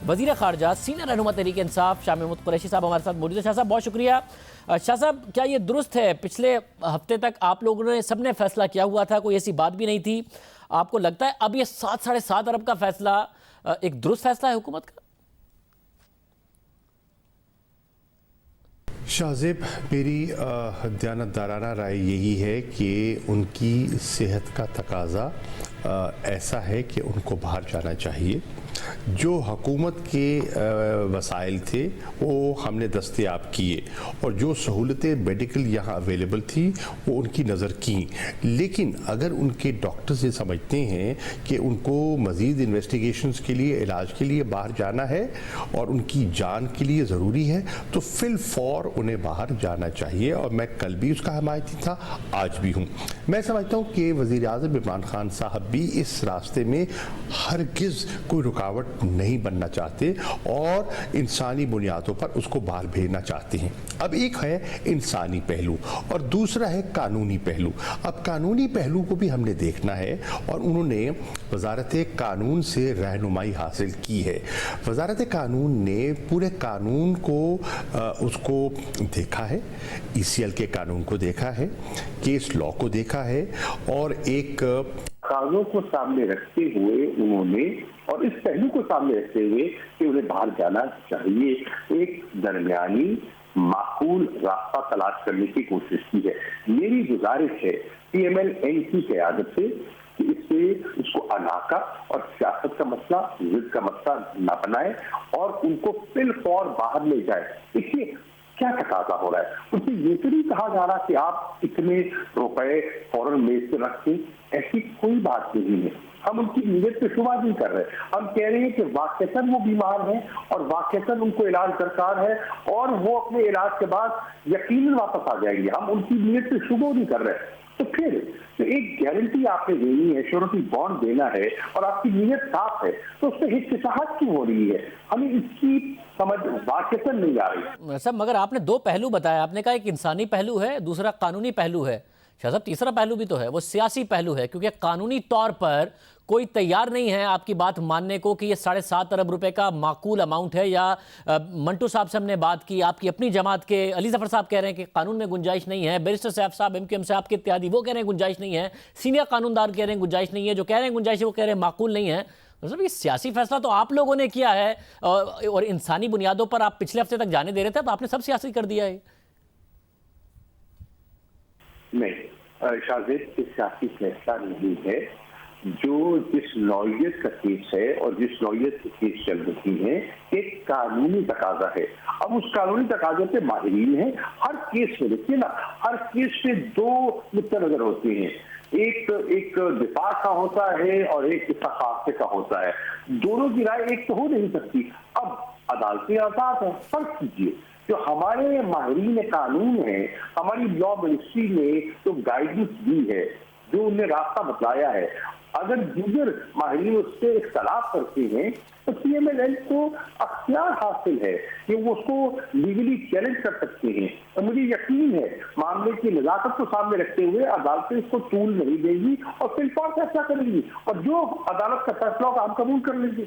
وزیر خارجہ سینئر رہنما تحریک انصاف شاہ محمود قریشی صاحب ہمارے ساتھ موجود ہیں۔ شاہ صاحب بہت شکریہ۔ شاہ صاحب کیا یہ درست ہے، پچھلے ہفتے تک آپ لوگوں نے سب نے فیصلہ کیا ہوا تھا، کوئی ایسی بات بھی نہیں تھی، آپ کو لگتا ہے اب یہ 7.5 ارب کا فیصلہ ایک درست فیصلہ ہے حکومت کا؟ شاہ زیب، میری دیانتدارانہ رائے یہی ہے کہ ان کی صحت کا تقاضا ایسا ہے کہ ان کو باہر جانا چاہیے۔ جو حکومت کے وسائل تھے وہ ہم نے دستیاب کیے اور جو سہولتیں میڈیکل یہاں اویلیبل تھی وہ ان کی نظر کیں، لیکن اگر ان کے ڈاکٹرز یہ سمجھتے ہیں کہ ان کو مزید انویسٹیگیشنز کے لیے، علاج کے لیے باہر جانا ہے اور ان کی جان کے لیے ضروری ہے تو فی الفور انہیں باہر جانا چاہیے، اور میں کل بھی اس کا حمایتی تھا، آج بھی ہوں۔ میں سمجھتا ہوں کہ وزیر اعظم عمران خان صاحب بھی اس راستے میں ہرگز کوئی رکاوٹ نہیں بننا چاہتے اور انسانی بنیادوں پر اس کو باہر بھیجنا چاہتے ہیں۔ اب ایک ہے انسانی پہلو اور دوسرا ہے قانونی پہلو۔ اب قانونی پہلو کو بھی ہم نے دیکھنا ہے اور انہوں نے وزارت قانون سے رہنمائی حاصل کی ہے۔ وزارت قانون نے پورے قانون کو اس کو دیکھا ہے، ای سی ایل کے قانون کو دیکھا ہے، کیس لا کو دیکھا ہے، اور ایک قانون کو سامنے رکھتے ہوئے انہوں نے، اور اس پہلو کو سامنے رکھتے ہوئے کہ انہیں باہر جانا چاہیے، ایک درمیانی معقول راستہ تلاش کرنے کی کوشش کی ہے۔ میری گزارش ہے پی ایم ایل این کی قیادت سے کہ اس کو علاقہ اور سیاست کا مسئلہ، ضد کا مسئلہ نہ بنائے اور ان کو فی الفور باہر لے جائے۔ دیکھیے کیا تقاضا ہو رہا ہے، ان سے یہ تو نہیں کہا جا رہا کہ آپ اتنے روپے فوراً میز پہ رکھیں، ایسی کوئی بات نہیں ہے۔ ہم ان کی نیت پہ شبہ نہیں کر رہے، ہم کہہ رہے ہیں کہ واقعتاً وہ بیمار ہیں اور واقعتاً ان کو علاج درکار ہے اور وہ اپنے علاج کے بعد یقیناً واپس آ جائیں گے، ہم ان کی نیت پہ شبہ نہیں کر رہے۔ تو پھر ایک گارنٹی آپ نے دینی ہے، شورٹی بانڈ دینا ہے اور آپ کی نیت صاف ہے، تو اس سے ہچکچاہٹ کیوں ہو رہی ہے؟ ہمیں اس کی سمجھ واقعتاً نہیں آ رہی۔ صاحب مگر آپ نے 2 پہلو بتایا، آپ نے کہا ایک انسانی پہلو ہے، دوسرا قانونی پہلو ہے۔ شاہ صاحب تیسرا پہلو بھی تو ہے، وہ سیاسی پہلو ہے، کیونکہ قانونی طور پر کوئی تیار نہیں ہے آپ کی بات ماننے کو کہ یہ 7.5 ارب روپے کا معقول اماؤنٹ ہے، یا منٹو صاحب سے ہم نے بات کی، آپ کی اپنی جماعت کے علی ظفر صاحب کہہ رہے ہیں کہ قانون میں گنجائش نہیں ہے، بیرسٹر سیف صاحب ایم کیو ایم سے آپ کے اتحادی وہ کہہ رہے ہیں گنجائش نہیں ہے، سینئر قانوندار کہہ رہے ہیں گنجائش نہیں ہے، جو کہہ رہے ہیں گنجائش ہے وہ کہہ رہے ہیں معقول نہیں ہے۔ مطلب یہ سیاسی فیصلہ تو آپ لوگوں نے کیا ہے اور انسانی بنیادوں پر آپ پچھلے ہفتے تک جانے دے رہے تھے، تو آپ نے سب سیاسی کر دیا ہے۔ نہیں، شاہزیب سیاسی فیصلہ نہیں ہے، جو جس نوعیت کا کیس ہے اور جس نوعیت کی کیس چل رہی ہے ایک قانونی تقاضا ہے۔ اب اس قانونی تقاضے پہ ماہرین ہیں، ہر کیس میں دیکھیے نا، ہر کیس پہ 2 نقطہ نظر ہوتے ہیں، ایک دفاع کا ہوتا ہے اور ایک ثقافت کا ہوتا ہے، دونوں کی رائے ایک تو ہو نہیں سکتی۔ اب عدالتیں آزاد ہیں، فرض کیجیے جو ہمارے ماہرین قانون ہیں، ہماری لا منسٹری نے جو گائیڈنس دی ہے، جو انہیں راستہ بتلایا ہے، اگر دیگر ماہرین اس سے اختلاف کرتے ہیں تو پی ایم ایل این کو اختیار حاصل ہے کہ وہ اس کو لیگلی چیلنج کر سکتے ہیں، اور مجھے یقین ہے معاملے کی نزاکت کو سامنے رکھتے ہوئے عدالتیں اس کو طول نہیں دیں گی اور فی الفور فیصلہ کریں گی، اور جو عدالت کا فیصلہ ہوگا ہم قبول کر لیں گے۔